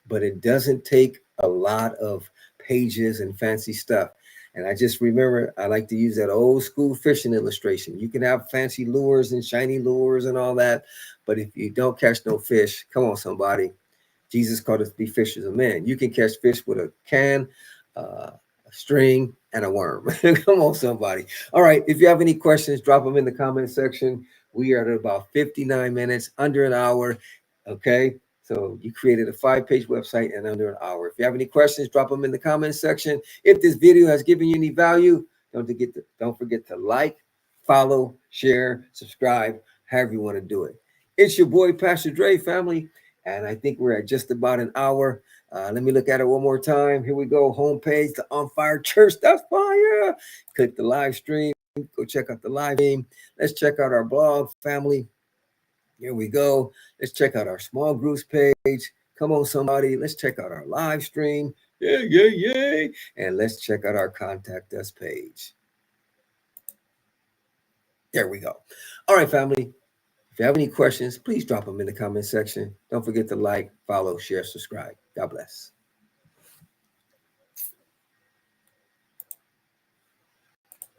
but it doesn't take a lot of pages and fancy stuff. And I just remember, I like to use that old school fishing illustration. You can have fancy lures and shiny lures and all that. But if you don't catch no fish, come on, somebody. Jesus called us to be fishers of men. You can catch fish with a can, a string, and a worm. Come on, somebody. All right. If you have any questions, drop them in the comment section. We are at about 59 minutes, under an hour. Okay. So you created a 5-page website in under an hour. If you have any questions, drop them in the comment section. If this video has given you any value, Don't forget to like, follow, share, subscribe, however you want to do it. It's your boy Pastor Dre, family, and I think we're at just about an hour. Let me look at it one more time. Here we go. Homepage, the On Fire Church. That's fire. Click the live stream. Go check out the live stream. Let's check out our blog, family. Here we go. Let's check out our small groups page. Come on, somebody. Let's check out our live stream. Yeah, yeah, yeah. And let's check out our contact us page. There we go. All right, family. If you have any questions, please drop them in the comment section. Don't forget to like, follow, share, subscribe. God bless.